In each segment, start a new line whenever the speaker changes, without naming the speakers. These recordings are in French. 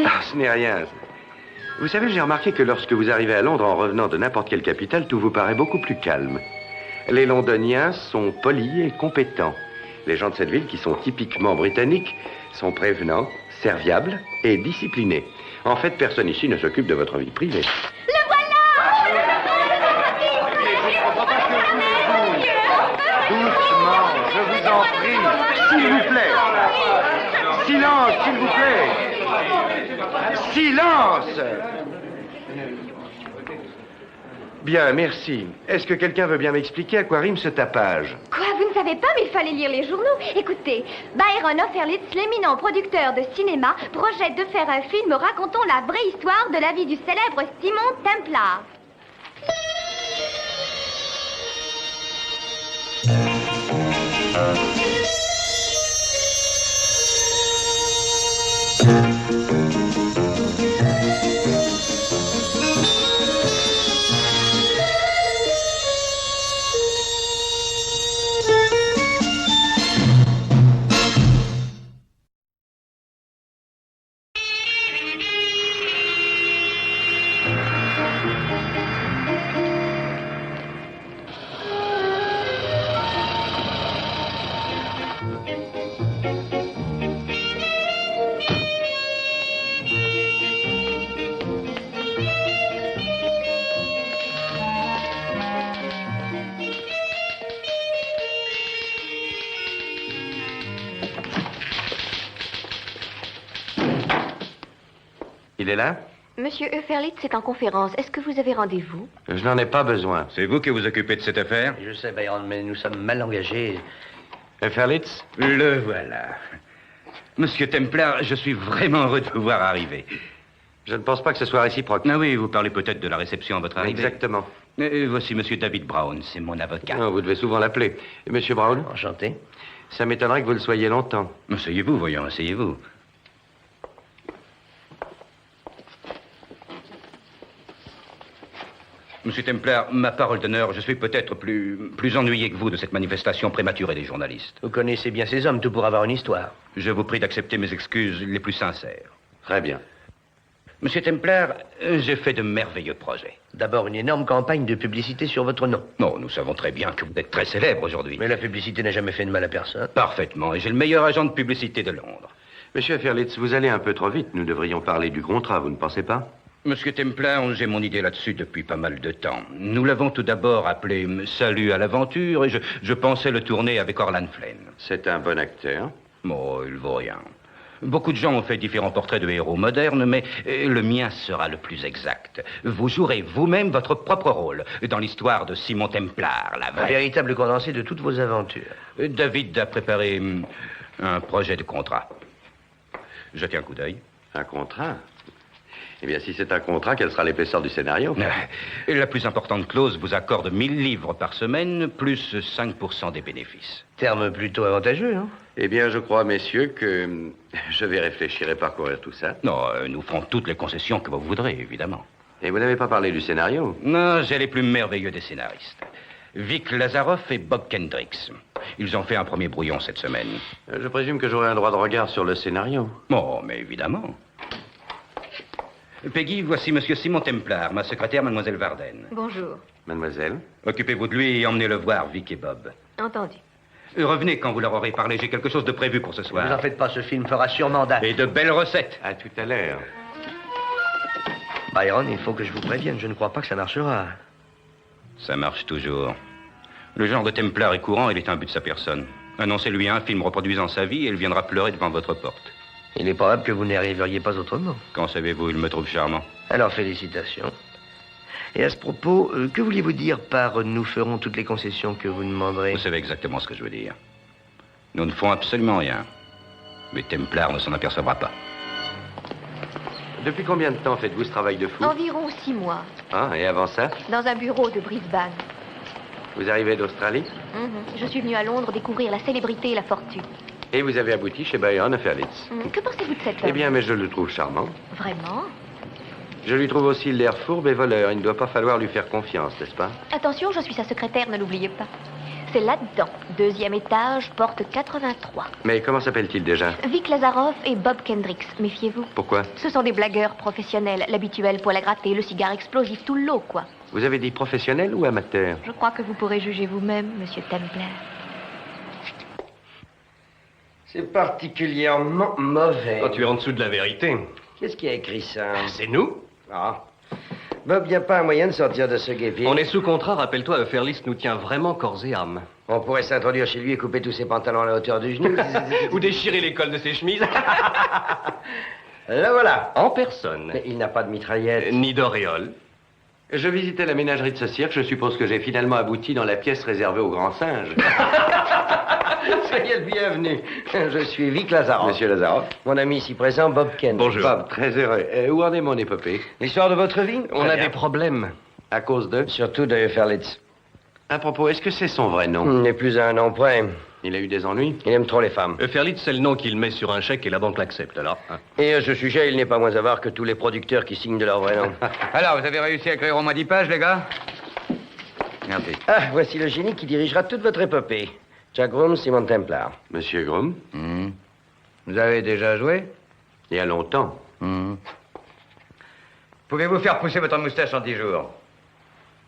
Ah, ce n'est rien. Vous savez, j'ai remarqué que lorsque vous arrivez à Londres en revenant de n'importe quelle capitale, tout vous paraît beaucoup plus calme. Les Londoniens sont polis et compétents. Les gens de cette ville, qui sont typiquement britanniques, sont prévenants, serviables et disciplinés. En fait, personne ici ne s'occupe de votre vie privée.
Le voilà!
Doucement, je vous en prie. S'il vous plaît. Silence, s'il vous plaît. Silence! Bien, merci. Est-ce que quelqu'un veut bien m'expliquer à quoi rime ce tapage?
Quoi, vous ne savez pas, mais il fallait lire les journaux. Écoutez, Byron Austerlitz, l'éminent producteur de cinéma, projette de faire un film racontant la vraie histoire de la vie du célèbre Simon Templar.
Il est là?
Monsieur Austerlitz est en conférence. Est-ce que vous avez rendez-vous?
Je n'en ai pas besoin.
C'est vous qui vous occupez de cette affaire?
Je sais, Byron, mais nous sommes mal engagés.
Austerlitz?
Le voilà. Monsieur Templar, je suis vraiment heureux de vous voir arriver.
Je ne pense pas que ce soit réciproque.
Ah oui, vous parlez peut-être de la réception à votre arrivée.
Exactement.
Voici Monsieur David Brown, c'est mon avocat.
Oh, vous devez souvent l'appeler. Et Monsieur Brown?
Enchanté.
Ça m'étonnerait que vous le soyez longtemps.
Asseyez-vous, voyons, asseyez-vous. Monsieur Templar, ma parole d'honneur, je suis peut-être plus ennuyé que vous de cette manifestation prématurée des journalistes.
Vous connaissez bien ces hommes, tout pour avoir une histoire.
Je vous prie d'accepter mes excuses les plus sincères.
Très bien.
Monsieur Templar, j'ai fait de merveilleux projets.
D'abord, une énorme campagne de publicité sur votre nom.
Non, nous savons très bien que vous êtes très célèbre aujourd'hui.
Mais la publicité n'a jamais fait de mal à personne.
Parfaitement, et j'ai le meilleur agent de publicité de Londres.
Monsieur Austerlitz, vous allez un peu trop vite. Nous devrions parler du contrat, vous ne pensez pas?
Monsieur Templar, j'ai mon idée là-dessus depuis pas mal de temps. Nous l'avons tout d'abord appelé Salut à l'aventure, et je pensais le tourner avec Orlan Flynn.
C'est un bon acteur.
Oh, il vaut rien. Beaucoup de gens ont fait différents portraits de héros modernes, mais le mien sera le plus exact. Vous jouerez vous-même votre propre rôle dans l'histoire de Simon Templar, la
Un
vraie.
véritable condensé de toutes vos aventures.
David a préparé un projet de contrat. Jetez un coup d'œil.
Un contrat? Eh bien, si c'est un contrat, quelle sera l'épaisseur du scénario?
La plus importante clause vous accorde 1000 livres par semaine, plus 5% des bénéfices.
Terme plutôt avantageux, non?
Eh bien, je crois, messieurs, que je vais réfléchir et parcourir tout ça.
Non, nous ferons toutes les concessions que vous voudrez, évidemment.
Et vous n'avez pas parlé du scénario?
Non, j'ai les plus merveilleux des scénaristes. Vic Lazaroff et Bob Kendricks. Ils ont fait un premier brouillon cette semaine.
Je présume que j'aurai un droit de regard sur le scénario.
Oh, mais évidemment. Peggy, voici Monsieur Simon Templar, ma secrétaire, Mademoiselle Varden.
Bonjour.
Mademoiselle?
Occupez-vous de lui et emmenez-le voir, Vic et Bob.
Entendu.
Revenez quand vous leur aurez parlé, j'ai quelque chose de prévu pour ce
Ne vous en
soir.
faites pas, ce film fera sûrement date.
Et de belles recettes.
À tout à l'heure.
Byron, il faut que je vous prévienne, je ne crois pas que ça marchera.
Ça marche toujours. Le genre de Templar est courant, il est un but de sa personne. Annoncez-lui un film reproduisant sa vie et il viendra pleurer devant votre porte.
Il est probable que vous n'y arriveriez pas autrement.
Qu'en savez-vous, il me trouve charmant.
Alors, félicitations. Et à ce propos, que vouliez-vous dire par « nous ferons toutes les concessions que vous demanderez »
Vous savez exactement ce que je veux dire. Nous ne ferons absolument rien. Mais Templar ne s'en apercevra pas.
Depuis combien de temps faites-vous ce travail de fou?
Environ 6 mois,
Ah, et avant ça?
dans un bureau de Brisbane.
Vous arrivez d'Australie?
Je suis venue à Londres découvrir la célébrité et la fortune.
Et vous avez abouti chez Byron Austerlitz.
Que pensez-vous de cet homme?
Eh bien, mais je le trouve charmant.
Vraiment?
Je lui trouve aussi l'air fourbe et voleur. Il ne doit pas falloir lui faire confiance, n'est-ce pas?
Attention, je suis sa secrétaire, ne l'oubliez pas.
C'est là-dedans. 2e étage, porte 83.
Mais comment s'appelle-t-il déjà?
Vic Lazaroff et Bob Kendricks, méfiez-vous.
Pourquoi?
Ce sont des blagueurs professionnels, l'habituel poil à gratter, le cigare explosif, tout le lot, quoi.
Vous avez dit professionnel ou amateur?
Je crois que vous pourrez juger vous-même, monsieur Templar.
C'est particulièrement mauvais.
Oh, tu es en dessous de la vérité.
Qu'est-ce qui a écrit ça?
C'est nous.
Ah. Bob, y a pas un moyen de sortir de ce guépier?
On est sous contrat, rappelle-toi, Ferlis nous tient vraiment corps et âme.
On pourrait s'introduire chez lui et couper tous ses pantalons à la hauteur du genou.
Ou déchirer les cols de ses chemises.
Là voilà.
En personne.
Mais il n'a pas de mitraillette.
Ni d'auréole.
Je visitais la ménagerie de ce cirque. Je suppose que j'ai finalement abouti dans la pièce réservée aux grands singes.
Soyez le bienvenu. Je suis Vic Lazaroff.
Monsieur Lazaroff.
Mon ami ici présent, Bob Ken.
Bonjour.
Bob, très heureux. Où en est mon épopée?
L'histoire de votre vie?
On a des problèmes.
À cause de?
Surtout de Ferlitz.
À propos, est-ce que c'est son vrai nom?
Il n'est plus à un nom près.
Il a eu des ennuis?
Il aime trop les femmes.
Ferlis, c'est le nom qu'il met sur un chèque et la banque l'accepte, alors. Hein.
Et à ce sujet, il n'est pas moins avare que tous les producteurs qui signent de leur vrai nom.
Alors, vous avez réussi à écrire au moins 10 pages, les gars? Merci.
Ah, voici le génie qui dirigera toute votre épopée. Jack Groom, Simon Templar.
Monsieur Groom?
Vous avez déjà joué?
Il y a longtemps.
Pouvez-vous faire pousser votre moustache en 10 jours?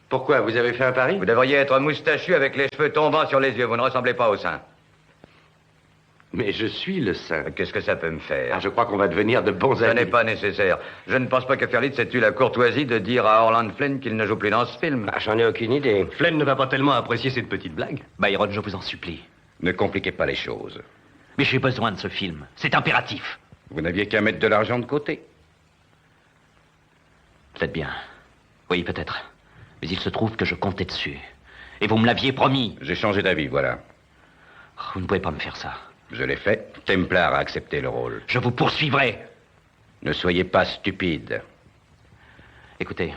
Pourquoi? Vous avez fait un pari?
Vous devriez être moustachu avec les cheveux tombant sur les yeux. Vous ne ressemblez pas au saint.
Mais je suis le saint.
Qu'est-ce que ça peut me faire?
Ah, je crois qu'on va devenir de bons
Ça
amis.
n'est pas nécessaire. Je ne pense pas que Ferlitz ait eu la courtoisie de dire à Orland Flynn qu'il ne joue plus dans ce film.
Ah, j'en ai aucune idée.
Flynn ne va pas tellement apprécier cette petite blague.
Byron, je vous en supplie.
Ne compliquez pas les choses.
Mais j'ai besoin de ce film. C'est impératif.
Vous n'aviez qu'à mettre de l'argent de côté.
Peut-être bien. Oui, peut-être. Mais il se trouve que je comptais dessus. Et vous me l'aviez promis.
J'ai changé d'avis, voilà.
Oh, vous ne pouvez pas me faire ça.
Je l'ai fait. Templar a accepté le rôle.
Je vous poursuivrai.
Ne soyez pas stupide.
Écoutez,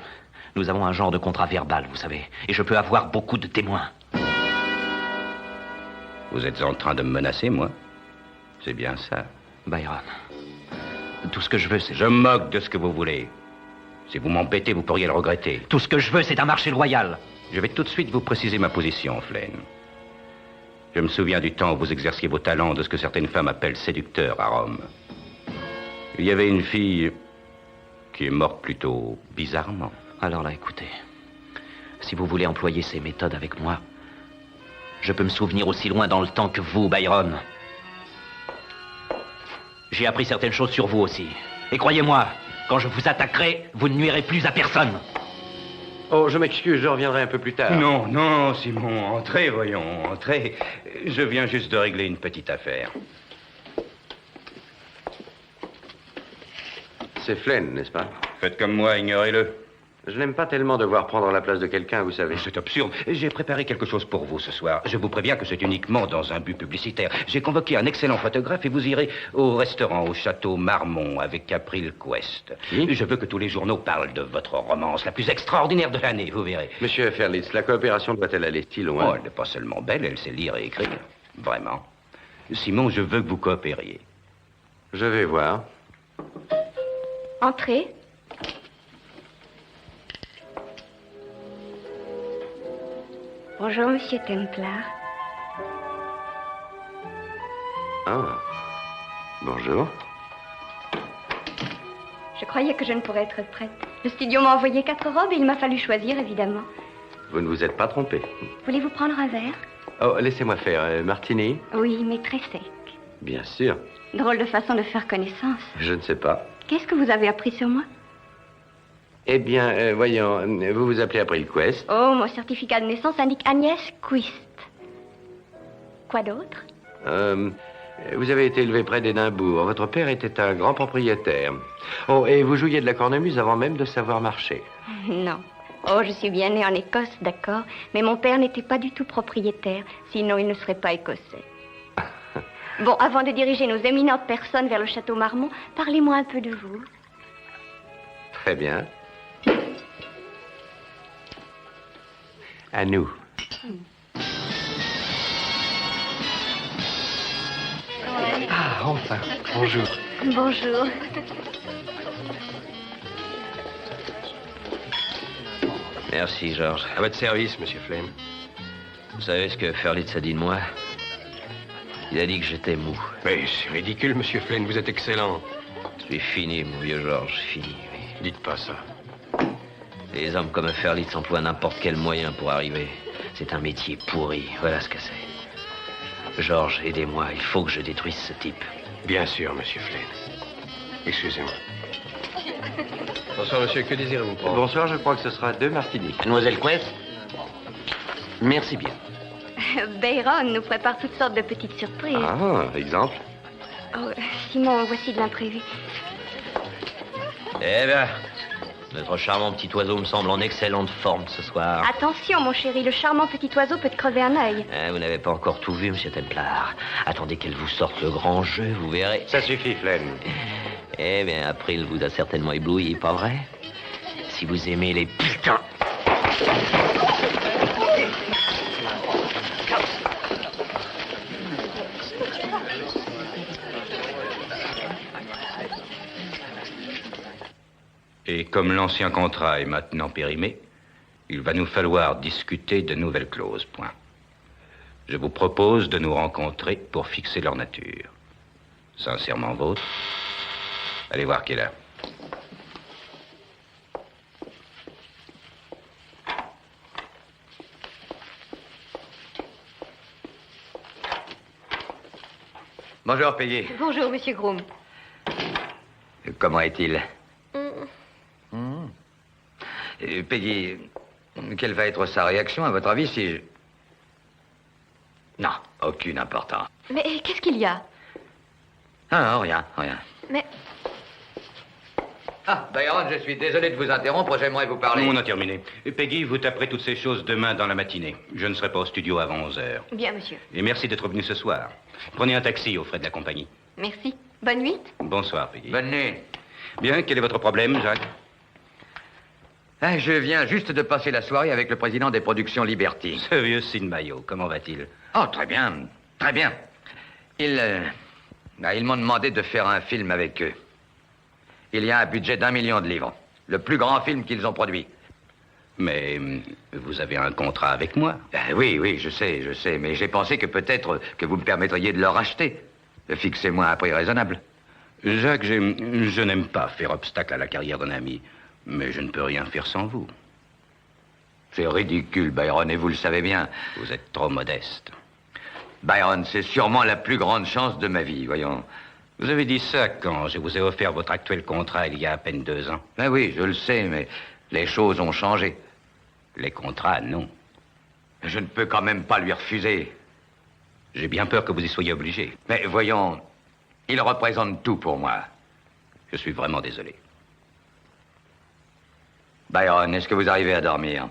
nous avons un genre de contrat verbal, vous savez. Et je peux avoir beaucoup de témoins.
Vous êtes en train de me menacer, moi? C'est bien ça.
Byron, tout ce que je veux, c'est...
Je moque de ce que vous voulez. Si vous m'embêtez, vous pourriez le regretter.
Tout ce que je veux, c'est un marché loyal.
Je vais tout de suite vous préciser ma position, Flynn. Je me souviens du temps où vous exerciez vos talents de ce que certaines femmes appellent séducteurs à Rome. Il y avait une fille qui est morte plutôt bizarrement.
Alors là, écoutez. Si vous voulez employer ces méthodes avec moi, je peux me souvenir aussi loin dans le temps que vous, Byron. J'ai appris certaines choses sur vous aussi. Et croyez-moi, quand je vous attaquerai, vous ne nuirez plus à personne.
Oh, je m'excuse, je reviendrai un peu plus tard.
Non, non, Simon, entrez, voyons, entrez. Je viens juste de régler une petite affaire.
C'est Flynn, n'est-ce pas?
Faites comme moi, ignorez-le.
Je n'aime pas tellement devoir prendre la place de quelqu'un, vous savez.
C'est absurde. J'ai préparé quelque chose pour vous ce soir. Je vous préviens que c'est uniquement dans un but publicitaire. J'ai convoqué un excellent photographe et vous irez au restaurant au château Marmont avec April Quest.
Qui?
Je veux que tous les journaux parlent de votre romance, la plus extraordinaire de l'année, vous verrez.
Monsieur Ferlitz, la coopération doit-elle aller si
Oh,
loin?
elle n'est pas seulement belle, elle sait lire et écrire. Vraiment. Simon, je veux que vous coopériez.
Je vais voir.
Entrez. Bonjour, Monsieur Templar.
Ah. Bonjour.
Je croyais que je ne pourrais être prête. Le studio m'a envoyé 4 robes et il m'a fallu choisir, évidemment.
Vous ne vous êtes pas trompé.
Voulez-vous prendre un verre?
Oh, laissez-moi faire. Martini?
Oui, mais très sec.
Bien sûr.
Drôle de façon de faire connaissance.
Je ne sais pas.
Qu'est-ce que vous avez appris sur moi?
Eh bien, voyons, vous vous appelez April Quest.
Oh, mon certificat de naissance indique Agnès Quist. Quoi d'autre?
Vous avez été élevé près d'Édimbourg. Votre père était un grand propriétaire. Oh, et vous jouiez de la cornemuse avant même de savoir marcher.
Non. Oh, je suis bien née en Écosse, d'accord. Mais mon père n'était pas du tout propriétaire. Sinon, il ne serait pas écossais. Bon, avant de diriger nos éminentes personnes vers le château Marmont, parlez-moi un peu de vous.
Très bien. À nous.
Ah, enfin, bonjour.
Bonjour.
Merci, Georges.
À votre service, monsieur Flynn.
Vous savez ce que Ferlitz a dit de moi? Il a dit que j'étais mou.
Mais c'est ridicule, monsieur Flynn, vous êtes excellent.
Je suis fini, mon vieux Georges, fini. Oui.
Dites pas ça.
Les hommes comme Ferlitz emploient n'importe quel moyen pour arriver. C'est un métier pourri, voilà ce que c'est. Georges, aidez-moi, il faut que je détruise ce type.
Bien sûr, monsieur Flynn. Excusez-moi. Bonsoir, monsieur, que désirez-vous prendre?
Bonsoir, je crois que ce sera 2 martinis.
Mademoiselle Quest? Merci bien.
Bayron nous prépare toutes sortes de petites surprises.
Ah, exemple?
Oh, Simon, voici de l'imprévu.
Eh bien, notre charmant petit oiseau me semble en excellente forme ce soir.
Attention, mon chéri, le charmant petit oiseau peut te crever un œil.
Vous n'avez pas encore tout vu, monsieur Templar. Attendez qu'elle vous sorte le grand jeu, vous verrez.
Ça suffit, Flynn.
Eh bien, April vous a certainement ébloui, pas vrai? Si vous aimez les putains...
Et comme l'ancien contrat est maintenant périmé, il va nous falloir discuter de nouvelles clauses, point. Je vous propose de nous rencontrer pour fixer leur nature. Sincèrement vôtre. Allez voir qui est là.
Bonjour, Peggy.
Bonjour, monsieur Groom.
Comment est-il? Peggy, quelle va être sa réaction, à votre avis, si je... Non, aucune importance.
Mais qu'est-ce qu'il y a?
Ah, rien.
Mais
Ah, Byron, je suis désolé de vous interrompre, j'aimerais vous parler.
On a terminé. Peggy, vous taperez toutes ces choses demain dans la matinée. Je ne serai pas au studio avant 11 heures.
bien, monsieur.
Et merci d'être venu ce soir. Prenez un taxi aux frais de la compagnie.
Merci. Bonne nuit.
Bonsoir, Peggy.
Bonne nuit.
Bien, quel est votre problème, Jacques?
Ah, je viens juste de passer la soirée avec le président des productions Liberty.
Ce vieux Sid Mayo, comment va-t-il?
Oh, très bien. Ils m'ont demandé de faire un film avec eux. Il y a un budget d'1 million de livres. Le plus grand film qu'ils ont produit.
Mais vous avez un contrat avec moi.
Oui, je sais, mais j'ai pensé que peut-être que vous me permettriez de le racheter. Fixez-moi un prix raisonnable.
Jacques, je n'aime pas faire obstacle à la carrière d'un ami, mais je ne peux rien faire sans vous.
C'est ridicule, Byron, et vous le savez bien.
Vous êtes trop modeste.
Byron, c'est sûrement la plus grande chance de ma vie, voyons.
Vous avez dit ça quand je vous ai offert votre actuel contrat il y a à peine 2 ans.
Ben oui, je le sais, mais les choses ont changé.
Les contrats, non.
Je ne peux quand même pas lui refuser.
J'ai bien peur que vous y soyez obligé.
Mais voyons, il représente tout pour moi.
Je suis vraiment désolé.
Byron, est-ce que vous arrivez à dormir?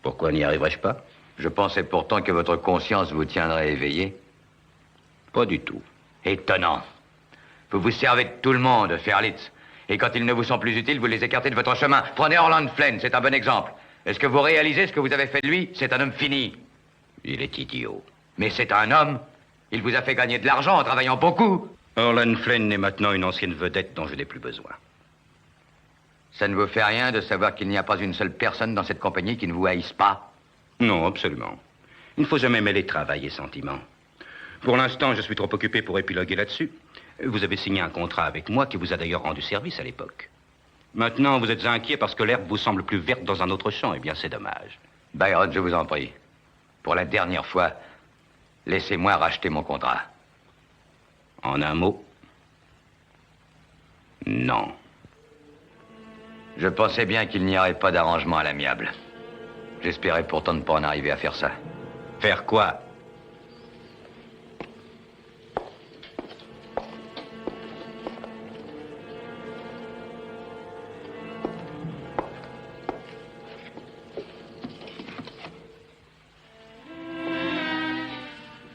Pourquoi n'y arriverais-je pas?
Je pensais pourtant que votre conscience vous tiendrait éveillé.
Pas du tout.
Étonnant. Vous vous servez de tout le monde, Ferlitz. Et quand ils ne vous sont plus utiles, vous les écartez de votre chemin. Prenez Orland Flynn, c'est un bon exemple. Est-ce que vous réalisez ce que vous avez fait de lui? C'est un homme fini.
Il est idiot.
Mais c'est un homme. Il vous a fait gagner de l'argent en travaillant beaucoup.
Orland Flynn est maintenant une ancienne vedette dont je n'ai plus besoin.
Ça ne vous fait rien de savoir qu'il n'y a pas une seule personne dans cette compagnie qui ne vous haïsse pas?
Non, absolument. Il ne faut jamais mêler travail et sentiment. Pour l'instant, je suis trop occupé pour épiloguer là-dessus. Vous avez signé un contrat avec moi qui vous a d'ailleurs rendu service à l'époque. Maintenant, vous êtes inquiet parce que l'herbe vous semble plus verte dans un autre champ. Eh bien, c'est dommage.
Byron, je vous en prie. Pour la dernière fois, laissez-moi racheter mon contrat.
En un mot, non.
Je pensais bien qu'il n'y aurait pas d'arrangement à l'amiable. J'espérais pourtant ne pas en arriver à faire ça.
Faire quoi?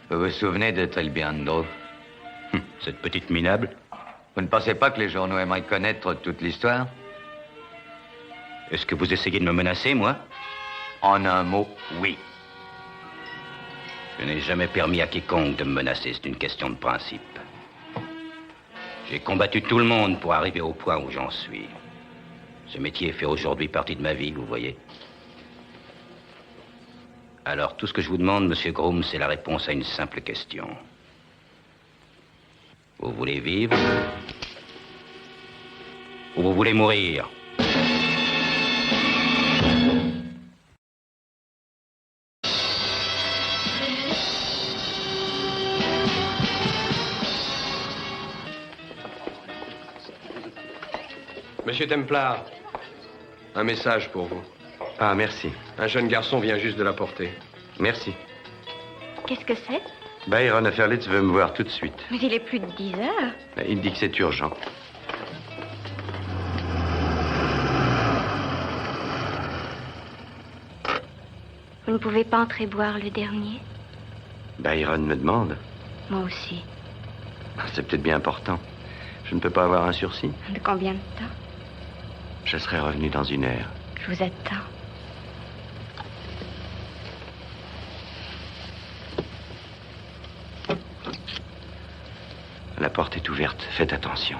Vous vous souvenez de Trilbiando?
Cette petite minable?
Vous ne pensez pas que les journaux aimeraient connaître toute l'histoire?
Est-ce que vous essayez de me menacer, moi?
En un mot, oui.
Je n'ai jamais permis à quiconque de me menacer, c'est une question de principe. J'ai combattu tout le monde pour arriver au point où j'en suis. Ce métier fait aujourd'hui partie de ma vie, vous voyez. Alors, tout ce que je vous demande, Monsieur Groom, c'est la réponse à une simple question. Vous voulez vivre ou vous voulez mourir?
Monsieur Templar, un message pour vous.
Ah, merci.
Un jeune garçon vient juste de l'apporter.
Merci.
Qu'est-ce que c'est?
Byron Austerlitz veut me voir tout de suite.
Mais il est plus de 10 heures.
Il dit que c'est urgent.
Vous ne pouvez pas entrer boire le dernier?
Byron me demande.
Moi aussi.
C'est peut-être bien important. Je ne peux pas avoir un sursis.
De combien de temps?
Je serai revenu dans 1 heure.
Je vous attends.
La porte est ouverte. Faites attention.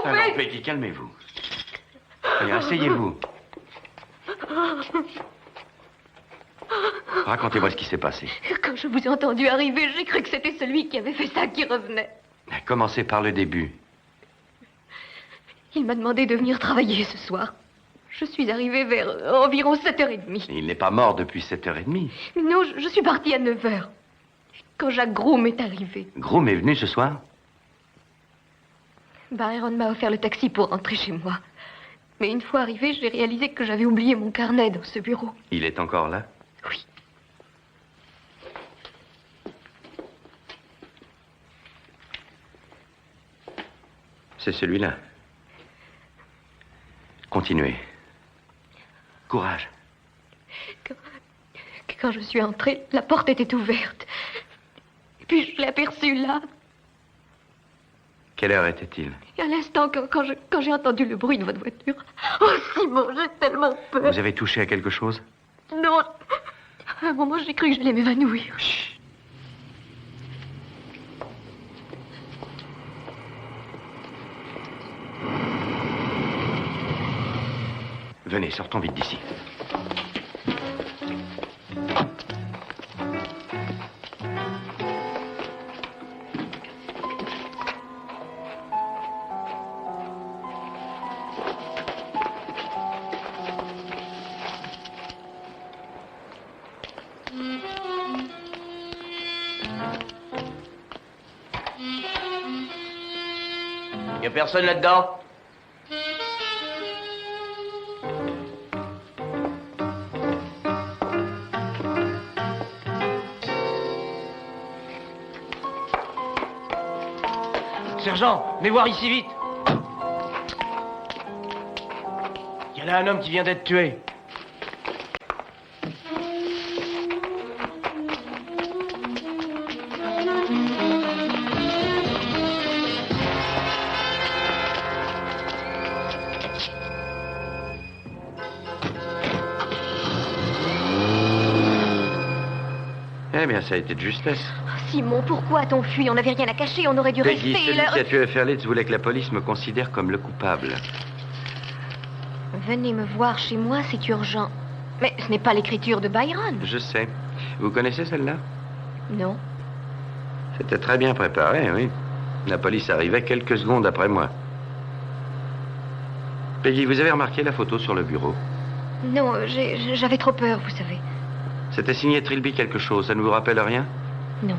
Alors, Peggy, calmez-vous. Allez, asseyez-vous. Racontez-moi ce qui s'est passé.
Quand je vous ai entendu arriver, j'ai cru que c'était celui qui avait fait ça qui revenait.
Commencez par le début.
Il m'a demandé de venir travailler ce soir. Je suis arrivée vers environ 7h30.
Il n'est pas mort depuis 7h30.
Non, je suis partie à 9h. Quand Jacques Groom est arrivé.
Groom est venu ce soir?
Byron m'a offert le taxi pour rentrer chez moi. Mais une fois arrivé, j'ai réalisé que j'avais oublié mon carnet dans ce bureau.
Il est encore là?
Oui.
C'est celui-là. Continuez. Courage.
Quand je suis entrée, la porte était ouverte. Et puis je l'ai aperçu là.
Quelle heure était-il?
Et à l'instant, quand j'ai entendu le bruit de votre voiture. Oh, Simon, j'ai tellement peur.
Vous avez touché à quelque chose?
Non. À un moment, j'ai cru que j'allais m'évanouir.
Chut. Venez, sortons vite d'ici.
Y a personne là-dedans? Sergent, venez voir ici vite. Il y a là un homme qui vient d'être tué.
Eh bien, ça a été de justesse.
Simon, pourquoi a-t-on fui? On n'avait rien à cacher, on aurait dû
Peggy,
rester.
celui qui a tué Ferlitz voulait que la police me considère comme le coupable.
Venez me voir chez moi, c'est urgent. Mais ce n'est pas l'écriture de Byron.
Je sais. Vous connaissez celle-là?
Non.
C'était très bien préparé, oui. La police arrivait quelques secondes après moi. Peggy, vous avez remarqué la photo sur le bureau?
Non, j'avais trop peur, vous savez.
C'était signé Trilby quelque chose, ça ne vous rappelle rien?
Non.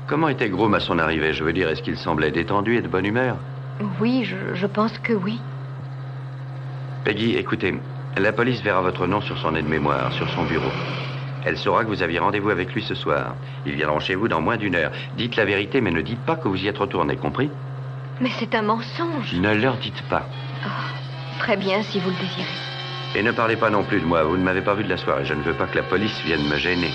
Comment était Groom à son arrivée? Je veux dire, est-ce qu'il semblait détendu et de bonne humeur?
Oui, je pense que oui.
Peggy, écoutez, la police verra votre nom sur son aide-mémoire, sur son bureau. Elle saura que vous aviez rendez-vous avec lui ce soir. Ils viendront chez vous dans moins d'1 heure. Dites la vérité, mais ne dites pas que vous y êtes retourné, compris?
Mais c'est un mensonge.
Ne leur dites pas.
Oh, très bien, si vous le désirez.
Et ne parlez pas non plus de moi. Vous ne m'avez pas vu de la soirée. Je ne veux pas que la police vienne me gêner.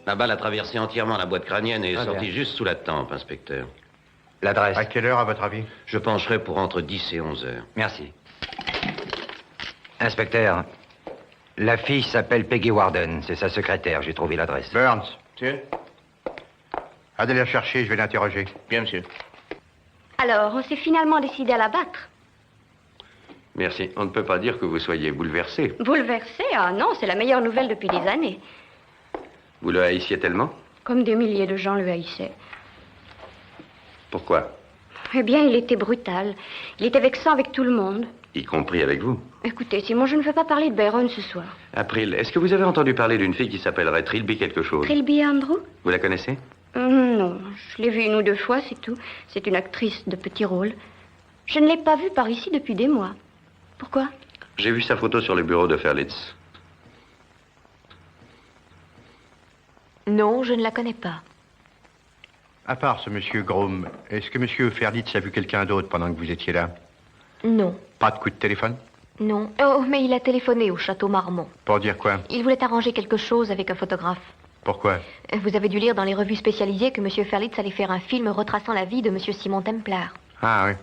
La balle a traversé entièrement la boîte crânienne et est sortie
bien.
juste sous la tempe, inspecteur.
L'adresse.
À quelle heure, à votre avis?
Je pencherai pour entre 10 et 11 heures.
Merci. Inspecteur, la fille s'appelle Peggy Warden. C'est sa secrétaire. J'ai trouvé l'adresse.
Burns,
Monsieur?
allez la chercher, je vais l'interroger.
Bien, monsieur.
Alors, on s'est finalement décidé à la battre.
Merci. On ne peut pas dire que vous soyez bouleversé.
Bouleversé? Ah non, c'est la meilleure nouvelle depuis des années.
Vous le haïssiez tellement?
Comme des milliers de gens le haïssaient.
Pourquoi?
Eh bien, il était brutal. Il était vexant avec tout le monde.
Y compris avec vous.
Écoutez, Simon, je ne veux pas parler de Byron ce soir.
April, est-ce que vous avez entendu parler d'une fille qui s'appellerait Trilby quelque chose?
Trilby Andrew?
Vous la connaissez?
Non, je l'ai vue 1 ou 2 fois, c'est tout. C'est une actrice de petit rôle. Je ne l'ai pas vue par ici depuis des mois. Pourquoi?
J'ai vu sa photo sur le bureau de Ferlitz.
Non, je ne la connais pas.
À part ce monsieur Groom, est-ce que monsieur Ferlitz a vu quelqu'un d'autre pendant que vous étiez là?
Non,
Pas de coup de téléphone?
non. Oh, mais il a téléphoné au Château Marmont.
Pour dire quoi?
Il voulait arranger quelque chose avec un photographe.
Pourquoi?
Vous avez dû lire dans les revues spécialisées que M. Ferlitz allait faire un film retraçant la vie de M. Simon Templar.
Ah oui.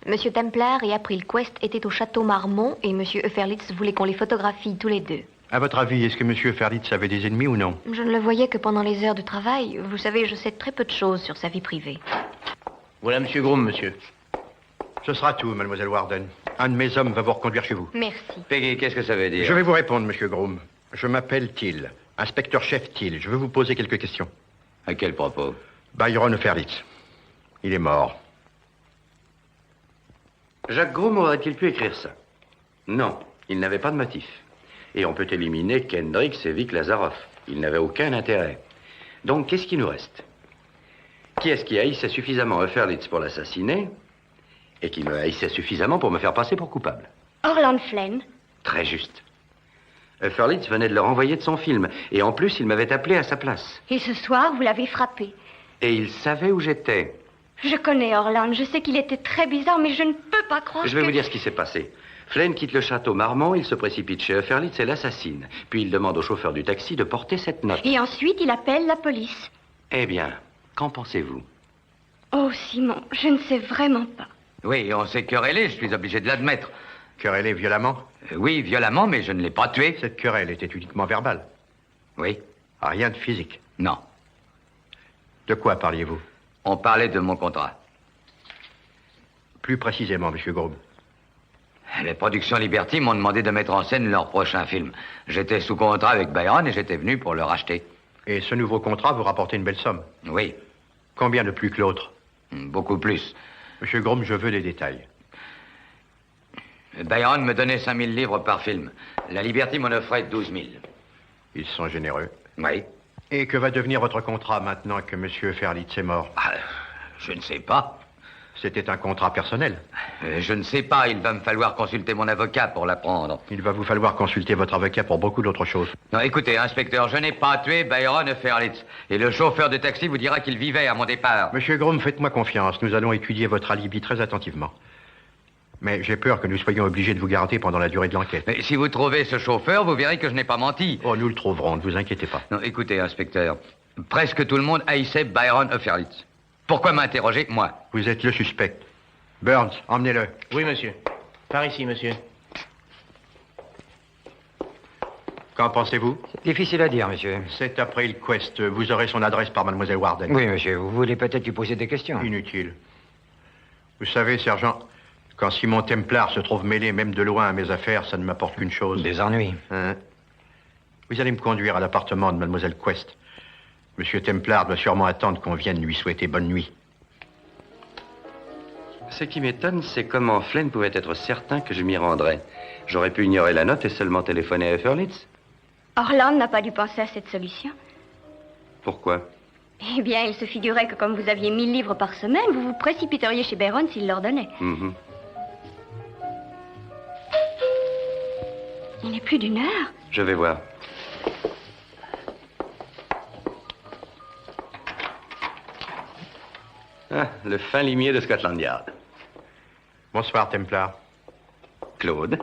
M. Templar et April Quest étaient au Château Marmont et M. Ferlitz voulait qu'on les photographie tous les deux.
À votre avis, est-ce que monsieur Ferlitz avait des ennemis ou non?
Je ne le voyais que pendant les heures de travail. Vous savez, je sais très peu de choses sur sa vie privée.
Voilà monsieur Groom, monsieur.
Ce sera tout, mademoiselle Warden. Un de mes hommes va vous reconduire chez vous.
Merci.
Peggy, qu'est-ce que ça veut dire?
Je vais vous répondre, monsieur Groom. Je m'appelle Thiel, inspecteur-chef Thiel. Je veux vous poser quelques questions.
À quel propos?
Byron Ferlitz. Il est mort.
Jacques Groom aurait-il pu écrire ça? Non, il n'avait pas de motif. Et on peut éliminer Kendricks et Vic Lazaroff. Ils n'avaient aucun intérêt. Donc, qu'est-ce qui nous reste? Qui est-ce qui haïssait suffisamment Ferlitz pour l'assassiner et qui me haïssait suffisamment pour me faire passer pour coupable?
Orland Flynn.
Très juste. Ferlitz venait de le renvoyer de son film. Et en plus, il m'avait appelé à sa place.
Et ce soir, vous l'avez frappé.
Et il savait où j'étais.
Je connais Orland. Je sais qu'il était très bizarre, mais je ne peux pas croire
Je vais
que...
vous dire ce qui s'est passé. Flynn quitte le château Marmont, il se précipite chez Ferlitz et l'assassine. Puis il demande au chauffeur du taxi de porter cette note.
Et ensuite, il appelle la police.
Eh bien, qu'en pensez-vous?
Oh, Simon, je ne sais vraiment pas.
Oui, on s'est querellé, je suis obligé de l'admettre.
Querellé violemment?
Oui, violemment, mais je ne l'ai pas tué.
Cette querelle était uniquement verbale.
Oui?
Rien de physique.
Non.
De quoi parliez-vous?
On parlait de mon contrat.
Plus précisément, monsieur Groom.
Les productions Liberty m'ont demandé de mettre en scène leur prochain film. J'étais sous contrat avec Byron et j'étais venu pour le racheter.
Et ce nouveau contrat vous rapportait une belle somme?
Oui,
Combien de plus que l'autre?
beaucoup plus.
Monsieur Groom, je veux des détails.
Byron me donnait 5 000 livres par film. La Liberty m'en offrait 12 000.
Ils sont généreux.
Oui.
Et que va devenir votre contrat maintenant que M. Ferlitz est mort?
Ah, je ne sais pas.
C'était un contrat personnel.
Je ne sais pas. Il va me falloir consulter mon avocat pour l'apprendre.
Il va vous falloir consulter votre avocat pour beaucoup d'autres choses.
Non, écoutez, inspecteur, je n'ai pas tué Byron Ferlitz. Et le chauffeur de taxi vous dira qu'il vivait à mon départ.
Monsieur Groom, faites-moi confiance. Nous allons étudier votre alibi très attentivement. Mais j'ai peur que nous soyons obligés de vous garder pendant la durée de l'enquête.
Mais si vous trouvez ce chauffeur, vous verrez que je n'ai pas menti.
Oh, nous le trouverons, ne vous inquiétez pas.
Non, écoutez, inspecteur, presque tout le monde haïssait Byron Ferlitz. Pourquoi m'interroger, moi?
Vous êtes le suspect. Burns, emmenez-le.
Oui, monsieur. Par ici, monsieur.
Qu'en pensez-vous?
Difficile à dire, monsieur.
C'est après le Quest. Vous aurez son adresse par mademoiselle Warden.
Oui, monsieur. Vous voulez peut-être lui poser des questions.
Inutile. Vous savez, sergent, quand Simon Templar se trouve mêlé même de loin à mes affaires, ça ne m'apporte qu'une chose.
Des ennuis.
Hein? Vous allez me conduire à l'appartement de mademoiselle Quest. Monsieur Templar doit sûrement attendre qu'on vienne lui souhaiter bonne nuit.
Ce qui m'étonne, c'est comment Flynn pouvait être certain que je m'y rendrais. J'aurais pu ignorer la note et seulement téléphoner à Ferlitz.
Orland n'a pas dû penser à cette solution.
Pourquoi?
Eh bien, il se figurait que comme vous aviez 1000 livres par semaine, vous vous précipiteriez chez Byron s'il leur donnait. Il n'est plus d'1 heure.
Je vais voir. Ah, le fin limier de Scotland Yard.
Bonsoir, Templar.
Claude.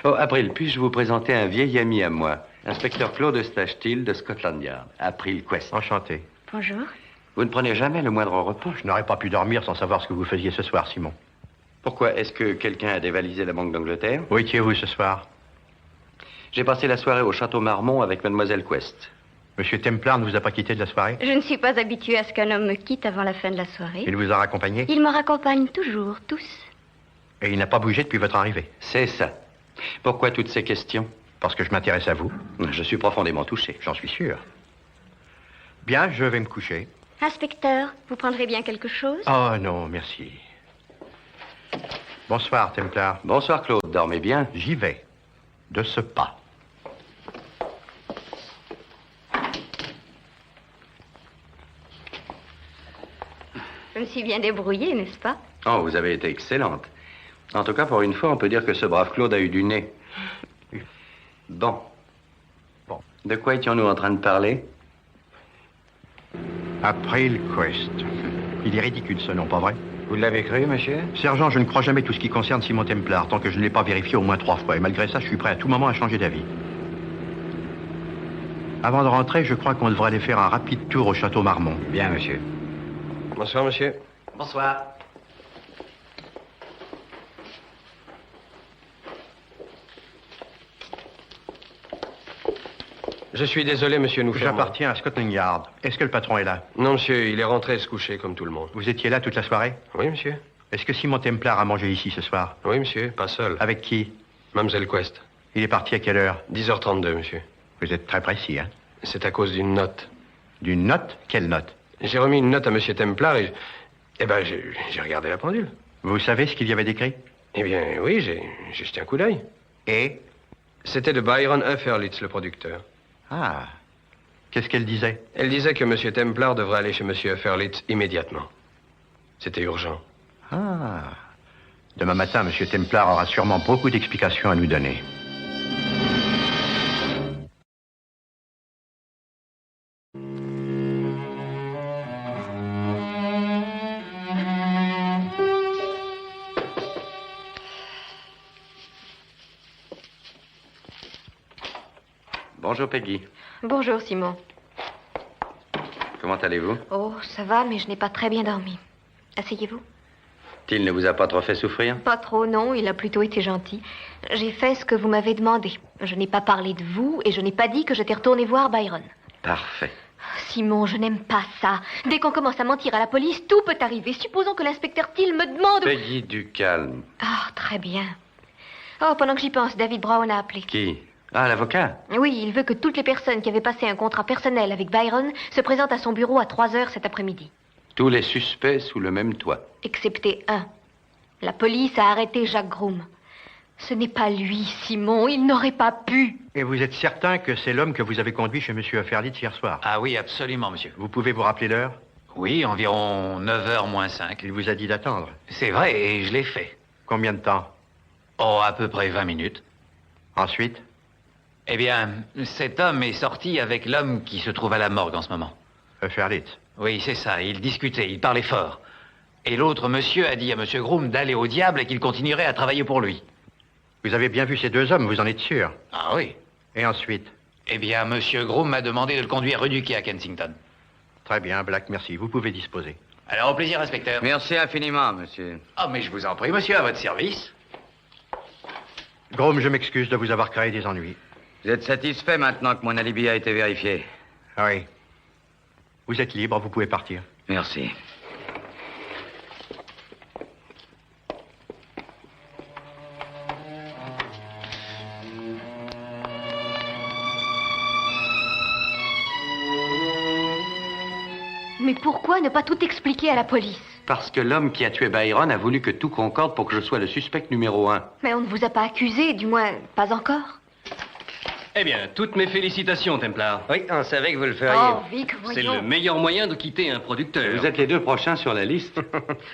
Oh, April, puis-je vous présenter un vieil ami à moi, inspecteur Claude Stachtil de Scotland Yard, April Quest.
Enchanté.
Bonjour.
Vous ne prenez jamais le moindre repos?
Je n'aurais pas pu dormir sans savoir ce que vous faisiez ce soir, Simon.
Pourquoi? Est-ce que quelqu'un a dévalisé la Banque d'Angleterre?
Où étiez-vous ce soir?
J'ai passé la soirée au Château Marmont avec mademoiselle Quest.
Monsieur Templar ne vous a pas quitté de la soirée?
Je ne suis pas habituée à ce qu'un homme me quitte avant la fin de la soirée.
Il vous a raccompagné?
Il me raccompagne toujours, tous.
Et il n'a pas bougé depuis votre arrivée?
C'est ça. Pourquoi toutes ces questions?
Parce que je m'intéresse à vous.
Je suis profondément touché.
J'en suis sûr. Bien, je vais me coucher.
Inspecteur, vous prendrez bien quelque chose?
Oh non, merci. Bonsoir, Templar.
Bonsoir, Claude. Dormez bien.
J'y vais. De ce pas.
Je me suis bien débrouillée, n'est-ce pas?
Oh, vous avez été excellente. En tout cas, pour une fois, on peut dire que ce brave Claude a eu du nez. Bon. De quoi étions-nous en train de parler?
April Quest. Il est ridicule ce nom, pas vrai?
Vous l'avez cru, monsieur?
Sergent, je ne crois jamais tout ce qui concerne Simon Templar, tant que je ne l'ai pas vérifié au moins 3 fois. Et malgré ça, je suis prêt à tout moment à changer d'avis. Avant de rentrer, je crois qu'on devrait aller faire un rapide tour au Château Marmont.
Bien, monsieur.
Bonsoir, monsieur.
Bonsoir.
Je suis désolé, monsieur, nous fermons.
J'appartiens à Scotland Yard. Est-ce que le patron est là?
Non, monsieur, il est rentré se coucher comme tout le monde.
Vous étiez là toute la soirée?
Oui, monsieur.
Est-ce que Simon Templar a mangé ici ce soir?
Oui, monsieur, pas seul.
Avec qui?
Mademoiselle Quest.
Il est parti à quelle heure?
10h32, monsieur.
Vous êtes très précis, hein?
C'est à cause d'une note.
D'une note? Quelle note?
J'ai remis une note à monsieur Templar et... j'ai regardé la pendule.
Vous savez ce qu'il y avait décrit?
Eh bien, oui, j'ai jeté un coup d'œil.
Et?
C'était de Byron Ferlitz, le producteur.
Ah. Qu'est-ce qu'elle disait?
Elle disait que monsieur Templar devrait aller chez monsieur Ferlitz immédiatement. C'était urgent.
Ah. Demain matin, monsieur Templar aura sûrement beaucoup d'explications à nous donner.
Bonjour, Peggy.
Bonjour, Simon.
Comment allez-vous?
Oh, ça va, mais je n'ai pas très bien dormi. Asseyez-vous.
Il ne vous a pas trop fait souffrir?
Pas trop, non. Il a plutôt été gentil. J'ai fait ce que vous m'avez demandé. Je n'ai pas parlé de vous et je n'ai pas dit que j'étais retournée voir Byron.
Parfait.
Simon, je n'aime pas ça. Dès qu'on commence à mentir à la police, tout peut arriver. Supposons que l'inspecteur Till me demande...
Peggy, du calme.
Ah, très bien. Oh, pendant que j'y pense, David Brown a appelé.
Qui? Ah, l'avocat?
Oui, il veut que toutes les personnes qui avaient passé un contrat personnel avec Byron se présentent à son bureau à 3h cet après-midi.
Tous les suspects sous le même toit.
Excepté un. La police a arrêté Jacques Groom. Ce n'est pas lui, Simon. Il n'aurait pas pu.
Et vous êtes certain que c'est l'homme que vous avez conduit chez Monsieur Auferlitz hier soir?
Ah oui, absolument, monsieur.
Vous pouvez vous rappeler l'heure?
Oui, environ 9h moins 5.
Il vous a dit d'attendre?
C'est vrai, et je l'ai fait.
Combien de temps?
Oh, à peu près 20 minutes.
Ensuite?
Eh bien, cet homme est sorti avec l'homme qui se trouve à la morgue en ce moment.
Auferlitz?
Oui, c'est ça. Ils discutaient, ils parlaient fort. Et l'autre monsieur a dit à monsieur Groom d'aller au diable et qu'il continuerait à travailler pour lui.
Vous avez bien vu ces deux hommes, vous en êtes sûr?
Ah oui.
Et ensuite?
Eh bien, monsieur Groom m'a demandé de le conduire rue du Quai à Kensington.
Très bien, Black, merci. Vous pouvez disposer.
Alors, au plaisir, inspecteur.
Merci infiniment, monsieur.
Ah, mais je vous en prie, monsieur, à votre service.
Groom, je m'excuse de vous avoir créé des ennuis.
Vous êtes satisfait maintenant que mon alibi a été vérifié?
Oui. Vous êtes libre, vous pouvez partir.
Merci.
Mais pourquoi ne pas tout expliquer à la police?
Parce que l'homme qui a tué Byron a voulu que tout concorde pour que je sois le suspect numéro 1.
Mais on ne vous a pas accusé, du moins, pas encore.
Eh bien, toutes mes félicitations, Templar.
Oui, on savait que vous le feriez.
Oh, Vic,
C'est
voyons.
le meilleur moyen de quitter un producteur.
Vous êtes les deux prochains sur la liste.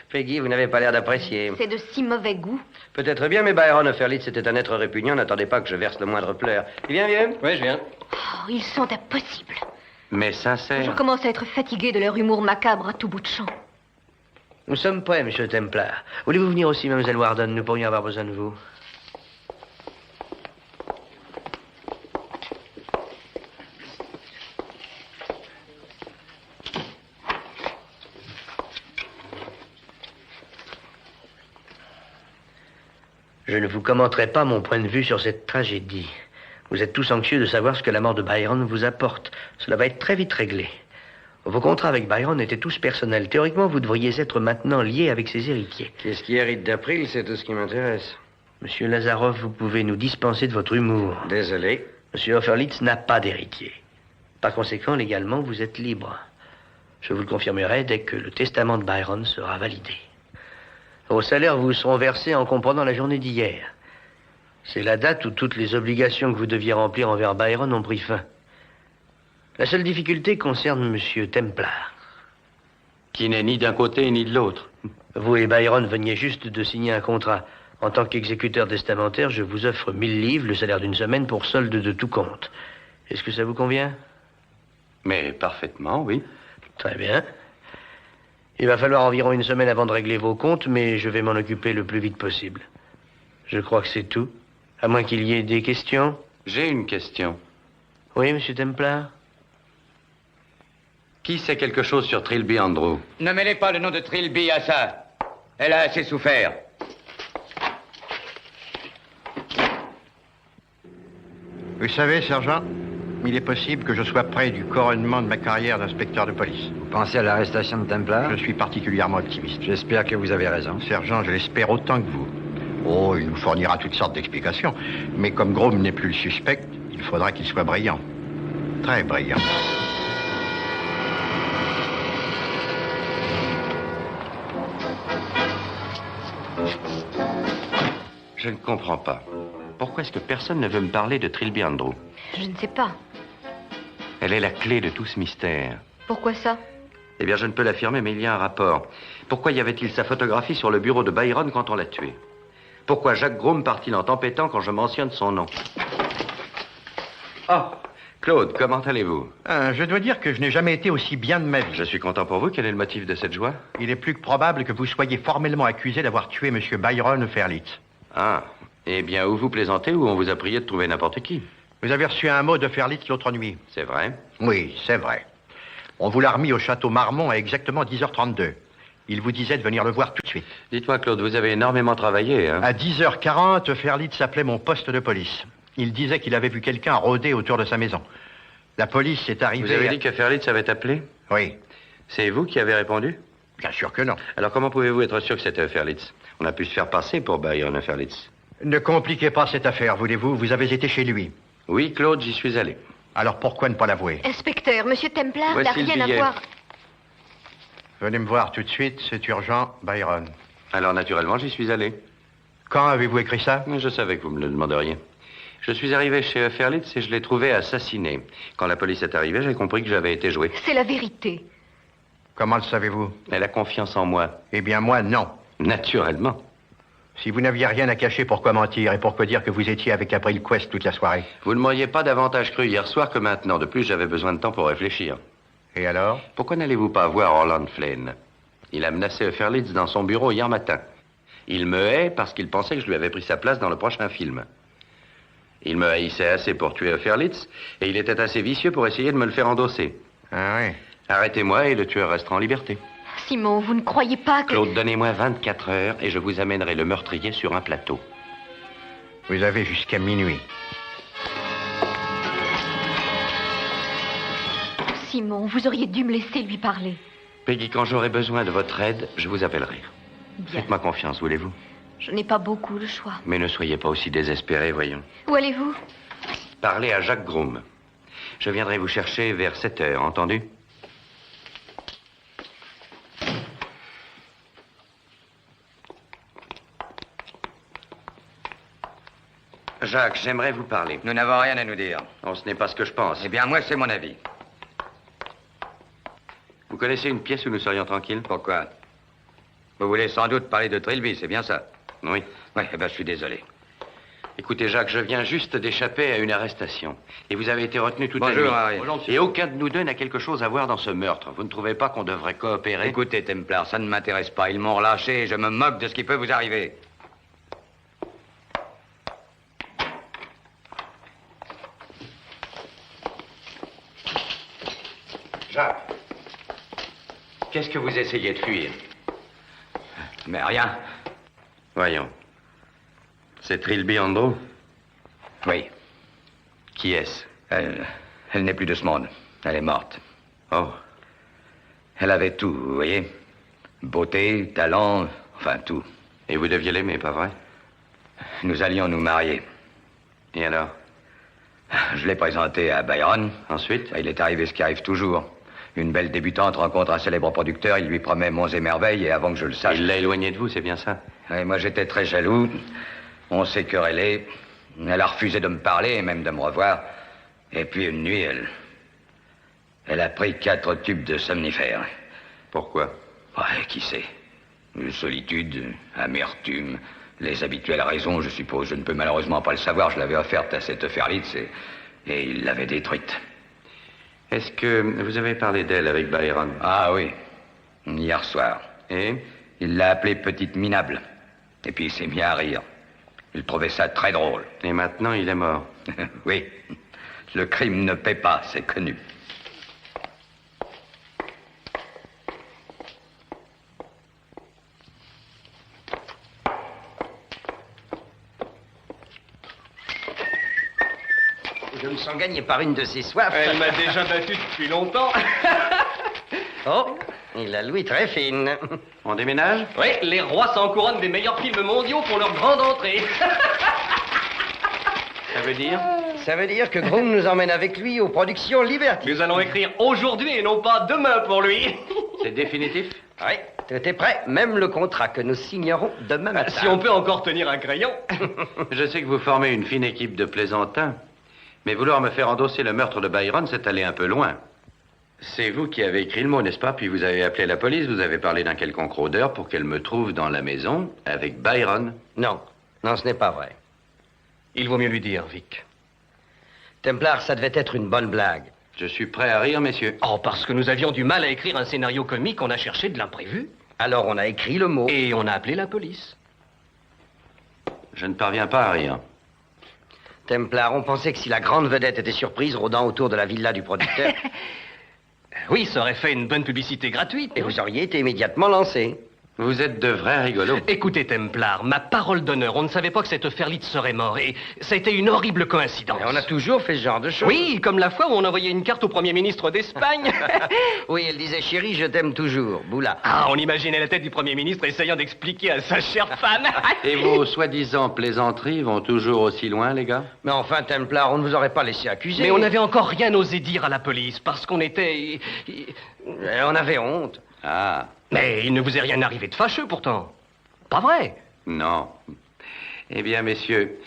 Peggy, vous n'avez pas l'air d'apprécier.
C'est de si mauvais goût.
Peut-être bien, mais Byron Auferlitz était un être répugnant. N'attendez pas que je verse le moindre pleur. Tu viens, vieux?
Oui, je viens.
Oh, ils sont impossibles.
Mais
Je
sincère.
commence à être fatigué de leur humour macabre à tout bout de champ.
Nous sommes prêts, monsieur Templar. Voulez-vous venir aussi, mademoiselle Warden? Nous pourrions avoir besoin de vous. Je ne vous commenterai pas mon point de vue sur cette tragédie. Vous êtes tous anxieux de savoir ce que la mort de Byron vous apporte. Cela va être très vite réglé. Vos contrats avec Byron étaient tous personnels. Théoriquement, vous devriez être maintenant lié avec ses héritiers. Qu'est-ce qui hérite d'April, c'est tout ce qui m'intéresse. Monsieur Lazarov, vous pouvez nous dispenser de votre humour.
Désolé.
Monsieur Auferlitz n'a pas d'héritier. Par conséquent, légalement, vous êtes libre. Je vous le confirmerai dès que le testament de Byron sera validé. Vos salaires vous seront versés en comprenant la journée d'hier. C'est la date où toutes les obligations que vous deviez remplir envers Byron ont pris fin. La seule difficulté concerne Monsieur Templar.
Qui n'est ni d'un côté ni de l'autre.
Vous et Byron veniez juste de signer un contrat. En tant qu'exécuteur testamentaire, je vous offre 1000 livres, le salaire d'une semaine, pour solde de tout compte. Est-ce que ça vous convient?
Mais parfaitement, oui.
Très bien. Il va falloir environ une semaine avant de régler vos comptes, mais je vais m'en occuper le plus vite possible. Je crois que c'est tout. À moins qu'il y ait des questions.
J'ai une question.
Oui, monsieur Templar?
Qui sait quelque chose sur Trilby Andrew?
Ne mêlez pas le nom de Trilby à ça. Elle a assez souffert.
Vous savez, sergent, il est possible que je sois près du couronnement de ma carrière d'inspecteur de police.
Vous pensez à l'arrestation de Templar?
Je suis particulièrement optimiste.
J'espère que vous avez raison.
Sergent, je l'espère autant que vous. Oh, il nous fournira toutes sortes d'explications. Mais comme Groom n'est plus le suspect, il faudra qu'il soit brillant. Très brillant.
Je ne comprends pas. Pourquoi est-ce que personne ne veut me parler de Trilby Andrew?
Je ne sais pas.
Elle est la clé de tout ce mystère.
Pourquoi ça?
Eh bien, je ne peux l'affirmer, mais il y a un rapport. Pourquoi y avait-il sa photographie sur le bureau de Byron quand on l'a tué? Pourquoi Jacques Groom part-il en tempêtant quand je mentionne son nom? Oh, Claude, comment allez-vous?
Je dois dire que je n'ai jamais été aussi bien de ma vie.
Je suis content pour vous. Quel est le motif de cette joie?
Il est plus que probable que vous soyez formellement accusé d'avoir tué M. Byron Auferlitz.
Ah, eh bien, ou vous plaisantez ou on vous a prié de trouver n'importe qui.
Vous avez reçu un mot d'Auferlitz l'autre nuit.
C'est vrai?
Oui, c'est vrai. On vous l'a remis au château Marmont à exactement 10h32. Il vous disait de venir le voir tout de suite.
Dites-moi, Claude, vous avez énormément travaillé, hein?
À 10h40, Auferlitz appelait mon poste de police. Il disait qu'il avait vu quelqu'un rôder autour de sa maison. La police est arrivée...
Vous avez dit que Ferlitz avait appelé?
Oui.
C'est vous qui avez répondu?
Bien sûr que non.
Alors comment pouvez-vous être sûr que c'était Ferlitz? On a pu se faire passer pour Byron Ferlitz.
Ne compliquez pas cette affaire, voulez-vous? Vous avez été chez lui.
Oui, Claude, j'y suis allé.
Alors pourquoi ne pas l'avouer?
Inspecteur, monsieur Templar n'a
Voici le
rien à
billet.
voir.
Venez me voir tout de suite, c'est urgent, Byron.
Alors naturellement, j'y suis allé.
Quand avez-vous écrit ça?
Je savais que vous me le demanderiez. Je suis arrivé chez Ferlitz et je l'ai trouvé assassiné. Quand la police est arrivée, j'ai compris que j'avais été joué.
C'est la vérité.
Comment le savez-vous?
Elle a confiance en moi.
Eh bien, moi, non.
Naturellement.
Si vous n'aviez rien à cacher, pourquoi mentir et pourquoi dire que vous étiez avec April Quest toute la soirée?
Vous ne m'auriez pas davantage cru hier soir que maintenant. De plus, j'avais besoin de temps pour réfléchir.
Et alors?
Pourquoi n'allez-vous pas voir Orland Flynn? Il a menacé Ferlitz dans son bureau hier matin. Il me hait parce qu'il pensait que je lui avais pris sa place dans le prochain film. Il me haïssait assez pour tuer Ferlitz, et il était assez vicieux pour essayer de me le faire endosser.
Ah oui?
Arrêtez-moi et le tueur restera en liberté.
Simon, vous ne croyez pas que...
Claude, donnez-moi 24 heures et je vous amènerai le meurtrier sur un plateau.
Vous avez jusqu'à minuit.
Simon, vous auriez dû me laisser lui parler.
Peggy, quand j'aurai besoin de votre aide, je vous appellerai.
Bien.
Faites-moi confiance, voulez-vous?
Je n'ai pas beaucoup le choix.
Mais ne soyez pas aussi désespéré, voyons.
Où allez-vous?
Parlez à Jacques Groom. Je viendrai vous chercher vers 7 heures, entendu? Jacques, j'aimerais vous parler.
Nous n'avons rien à nous dire.
Non, ce n'est pas ce que je pense.
Eh bien, moi, c'est mon avis.
Vous connaissez une pièce où nous serions tranquilles?
Pourquoi? Vous voulez sans doute parler de Trilby, c'est bien ça?
Oui.
Oui, eh bien, je suis désolé.
Écoutez, Jacques, je viens juste d'échapper à une arrestation. Et vous avez été retenu toute la nuit.
Bonjour, Harry.
Et aucun de nous deux n'a quelque chose à voir dans ce meurtre. Vous ne trouvez pas qu'on devrait coopérer?
Écoutez, Templar, ça ne m'intéresse pas. Ils m'ont relâché et je me moque de ce qui peut vous arriver.
Jacques, qu'est-ce que vous essayez de fuir?
Mais rien.
Voyons. C'est Trilby Andrew?
Oui.
Qui est-ce?
Elle n'est plus de ce monde. Elle est morte.
Oh.
Elle avait tout, vous voyez. Beauté, talent, enfin tout.
Et vous deviez l'aimer, pas vrai?
Nous allions nous marier.
Et alors?
Je l'ai présenté à Byron.
Ensuite?
Il est arrivé ce qui arrive toujours. Une belle débutante rencontre un célèbre producteur, il lui promet monts et merveilles, et avant que je le sache...
Il l'a éloigné de vous, c'est bien ça?
Et moi, j'étais très jaloux. On s'est querellé. Elle a refusé de me parler, et même de me revoir. Et puis, une nuit, elle a pris 4 tubes de somnifères.
Pourquoi?
Ouais, qui sait? Solitude, amertume, les habituelles raisons, je suppose. Je ne peux malheureusement pas le savoir. Je l'avais offerte à cette Ferlitz, et il l'avait détruite.
Est-ce que vous avez parlé d'elle avec Byron?
Ah oui, hier soir.
Et?
Il l'a appelée petite minable. Et puis il s'est mis à rire. Il trouvait ça très drôle.
Et maintenant, il est mort?
Oui. Le crime ne paie pas, c'est connu.
Je me sens gagné par une de ces soifs.
Elle m'a déjà battu depuis longtemps.
Oh, il a l'ouïe très fine.
On déménage?
Oui, les rois s'en couronnent des meilleurs films mondiaux pour leur grande entrée.
Ça veut dire?
Ça veut dire que Groom nous emmène avec lui aux productions Liberty.
Nous allons écrire aujourd'hui et non pas demain pour lui.
C'est définitif?
Oui, tout est prêt. Même le contrat que nous signerons demain matin.
Si on peut encore tenir un crayon.
Je sais que vous formez une fine équipe de plaisantins, mais vouloir me faire endosser le meurtre de Byron, c'est aller un peu loin. C'est vous qui avez écrit le mot, n'est-ce pas? Puis vous avez appelé la police, vous avez parlé d'un quelconque rôdeur pour qu'elle me trouve dans la maison avec Byron.
Non, non, ce n'est pas vrai.
Il vaut mieux lui dire, Vic.
Templar, ça devait être une bonne blague.
Je suis prêt à rire, messieurs.
Oh, parce que nous avions du mal à écrire un scénario comique, on a cherché de l'imprévu.
Alors on a écrit le mot.
Et on a appelé la police.
Je ne parviens pas à rire.
Templar, on pensait que si la grande vedette était surprise rôdant autour de la villa du producteur...
Oui, ça aurait fait une bonne publicité gratuite.
Et vous auriez été immédiatement lancé.
Vous êtes de vrais rigolos.
Écoutez, Templar, ma parole d'honneur, on ne savait pas que cette Ferlitz serait mort, et ça a été une horrible coïncidence.
Et on a toujours fait ce genre de choses.
Oui, comme la fois où on envoyait une carte au Premier ministre d'Espagne.
Oui, elle disait, chérie, je t'aime toujours, Boula.
Ah, on imaginait la tête du Premier ministre essayant d'expliquer à sa chère femme.
Et vos soi-disant plaisanteries vont toujours aussi loin, les gars?
Mais enfin, Templar, on ne vous aurait pas laissé accuser.
Mais on n'avait encore rien osé dire à la police, parce qu'on était...
On avait honte.
Ah.
Mais il ne vous est rien arrivé de fâcheux, pourtant. Pas vrai?
Non. Eh bien, messieurs,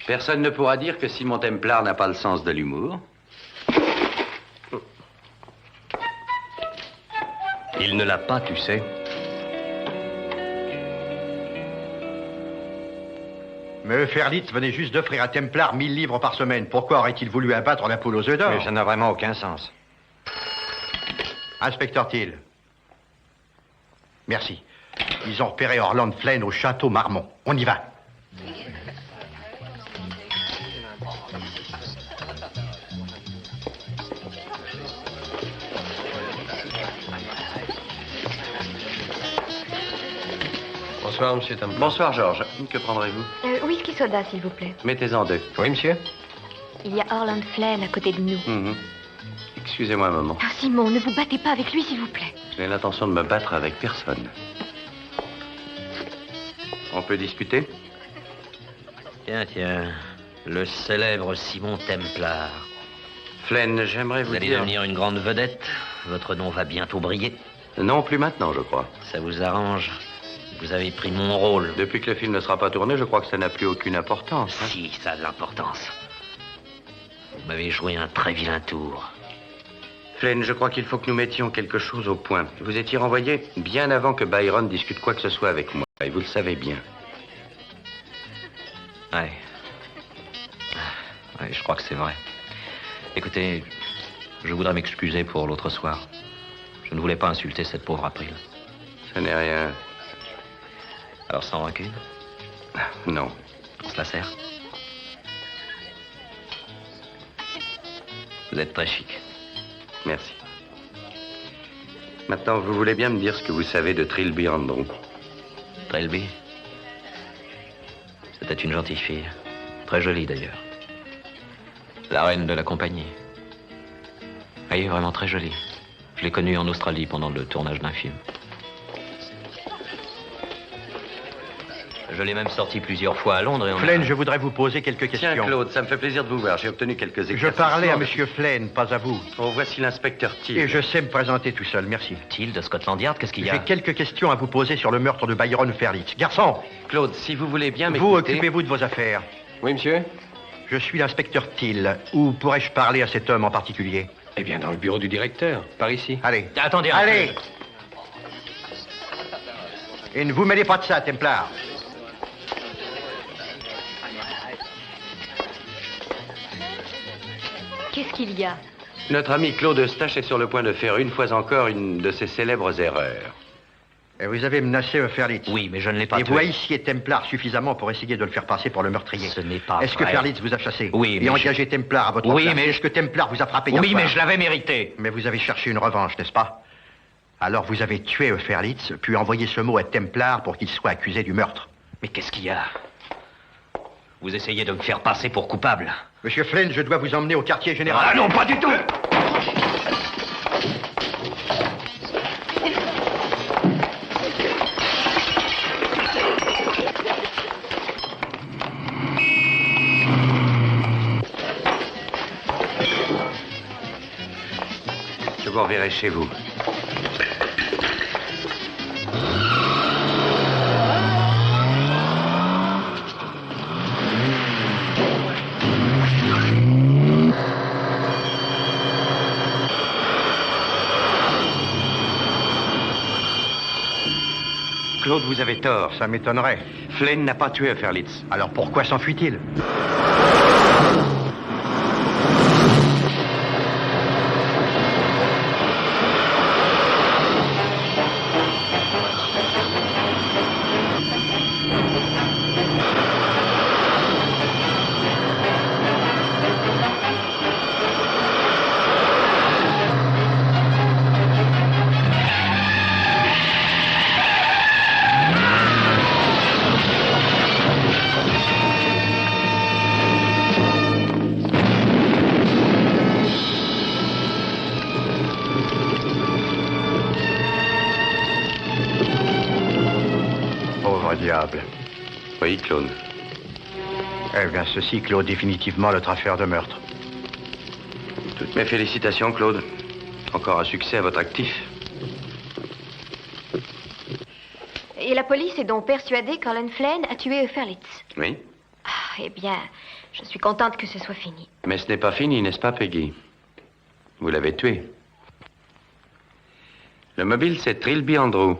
personne ne pourra dire que Simon Templar n'a pas le sens de l'humour.
Il ne l'a pas, tu sais.
Mais Ferlitz venait juste d'offrir à Templar 1000 livres par semaine. Pourquoi aurait-il voulu abattre la poule aux œufs d'or?
Mais ça n'a vraiment aucun sens.
Inspecteur Thiel. Merci. Ils ont repéré Orland Flynn au château Marmont. On y va.
Bonsoir, monsieur Templar.
Bonsoir, Georges. Que prendrez-vous?
Whisky soda, s'il vous plaît.
Mettez-en 2.
Oui, monsieur?
Il y a Orland Flynn à côté de nous.
Excusez-moi un moment.
Ah, Simon, ne vous battez pas avec lui, s'il vous plaît.
Je n'ai l'intention de me battre avec personne. On peut discuter?
Tiens, le célèbre Simon Templar.
Flynn, j'aimerais vous
Vous allez
dire...
devenir une grande vedette. Votre nom va bientôt briller.
Non, plus maintenant, je crois.
Ça vous arrange? Vous avez pris mon rôle.
Depuis que le film ne sera pas tourné, je crois que ça n'a plus aucune importance.
Si, ça a de l'importance. Vous m'avez joué un très vilain tour.
Flynn, je crois qu'il faut que nous mettions quelque chose au point. Vous étiez renvoyé bien avant que Byron discute quoi que ce soit avec moi. Et vous le savez bien.
Ouais, je crois que c'est vrai. Écoutez, je voudrais m'excuser pour l'autre soir. Je ne voulais pas insulter cette pauvre April.
Ça n'est rien.
Alors sans rancune?
Non.
On se la serre? Vous êtes très chic.
Merci. Maintenant, vous voulez bien me dire ce que vous savez de Trilby Andrew?
Trilby? C'était une gentille fille. Très jolie, d'ailleurs. La reine de la compagnie. Elle est vraiment très jolie. Je l'ai connue en Australie pendant le tournage d'un film. Je l'ai même sortie plusieurs fois à Londres et on
Flynn, je voudrais vous poser quelques questions.
Tiens, Claude, ça me fait plaisir de vous voir. J'ai obtenu quelques éclaircissements.
Je parlais à Monsieur Flynn, pas à vous.
Oh, voici l'inspecteur Thiel.
Et je sais me présenter tout seul, merci.
Thiel de Scotland Yard, qu'est-ce qu'il y a?
J'ai quelques questions à vous poser sur le meurtre de Byron Ferlitz. Garçon!
Claude, si vous voulez bien m'écouter...
Vous, occupez-vous de vos affaires.
Oui, monsieur?
Je suis l'inspecteur Thiel. Où pourrais-je parler à cet homme en particulier?
Eh bien, dans le bureau du directeur, par ici.
Allez.
Attendez,
allez! Et ne vous mêlez pas de ça, Templar.
Qu'est-ce qu'il y a?
Notre ami Claude Eustache est sur le point de faire une fois encore une de ses célèbres erreurs.
Et vous avez menacé Ferlitz.
Oui, mais je ne l'ai pas
tué.
tué.
Et vous haïssiez Templar suffisamment pour essayer de le faire passer pour le meurtrier.
Ce n'est pas
Est-ce que
vrai.
Ferlitz vous a chassé?
Oui, mais
et engagé Templar à votre
Oui,
place?
mais...
Est-ce que Templar vous a frappé hier
Oui,
soir?
mais je l'avais mérité.
Mais vous avez cherché une revanche, n'est-ce pas? Alors vous avez tué Ferlitz, puis envoyé ce mot à Templar pour qu'il soit accusé du meurtre.
Mais qu'est-ce qu'il y a? Vous essayez de me faire passer pour coupable.
Monsieur Flynn, je dois vous emmener au quartier général.
Ah non, pas du tout!
Je vous reverrai chez vous. Claude, vous avez tort.
Ça m'étonnerait.
Flynn n'a pas tué Ferlitz.
Alors pourquoi s'enfuit-il? Diable.
Oui, Claude.
Eh bien, ceci clôt définitivement notre affaire de meurtre.
Toutes mes félicitations, Claude. Encore un succès à votre actif.
Et la police est donc persuadée qu'Alan Flynn a tué Ferlitz.
Oui.
Ah, eh bien, je suis contente que ce soit fini.
Mais ce n'est pas fini, n'est-ce pas, Peggy? Vous l'avez tué. Le mobile, c'est Trilby Andrew.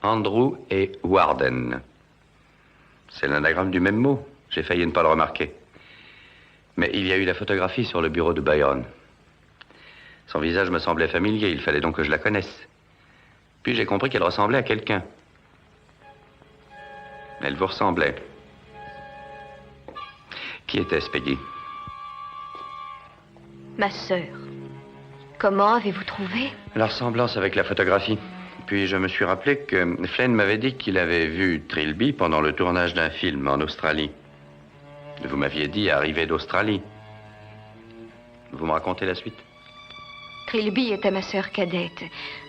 Andrew et Warden. C'est l'anagramme du même mot. J'ai failli ne pas le remarquer. Mais il y a eu la photographie sur le bureau de Byron. Son visage me semblait familier, il fallait donc que je la connaisse. Puis j'ai compris qu'elle ressemblait à quelqu'un. Elle vous ressemblait. Qui était-ce, Peggy?
Ma sœur. Comment avez-vous trouvé?
La ressemblance avec la photographie. Puis je me suis rappelé que Flynn m'avait dit qu'il avait vu Trilby pendant le tournage d'un film en Australie. Vous m'aviez dit arriver d'Australie. Vous me racontez la suite?
Trilby était ma sœur cadette.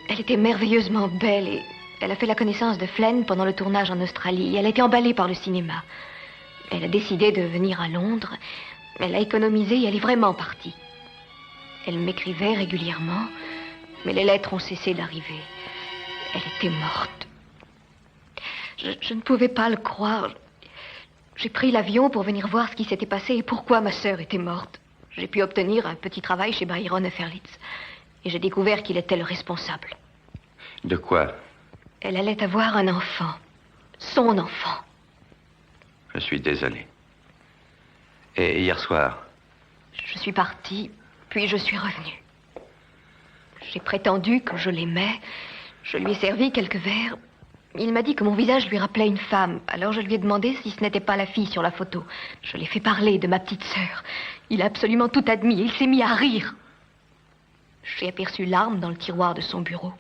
Elle était merveilleusement belle et elle a fait la connaissance de Flynn pendant le tournage en Australie. Elle a été emballée par le cinéma. Elle a décidé de venir à Londres. Elle a économisé et elle est vraiment partie. Elle m'écrivait régulièrement, mais les lettres ont cessé d'arriver. Elle était morte. Je ne pouvais pas le croire. J'ai pris l'avion pour venir voir ce qui s'était passé et pourquoi ma sœur était morte. J'ai pu obtenir un petit travail chez Byron et Ferlitz. Et j'ai découvert qu'il était le responsable.
De quoi?
Elle allait avoir un enfant. Son enfant.
Je suis désolé. Et hier soir?
Je suis partie, puis je suis revenue. J'ai prétendu que je l'aimais. Je lui ai servi quelques verres. Il m'a dit que mon visage lui rappelait une femme. Alors je lui ai demandé si ce n'était pas la fille sur la photo. Je l'ai fait parler de ma petite sœur. Il a absolument tout admis et il s'est mis à rire. J'ai aperçu l'arme dans le tiroir de son bureau.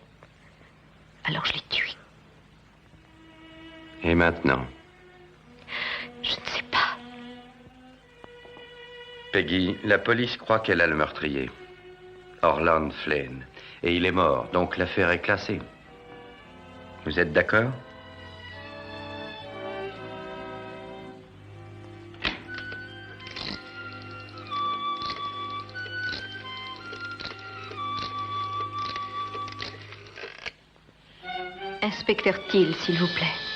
Alors je l'ai tué.
Et maintenant?
Je ne sais pas.
Peggy, la police croit qu'elle a le meurtrier. Orland Flynn. Et il est mort, donc l'affaire est classée. Vous êtes d'accord?
Inspecteur Thiel, s'il vous plaît.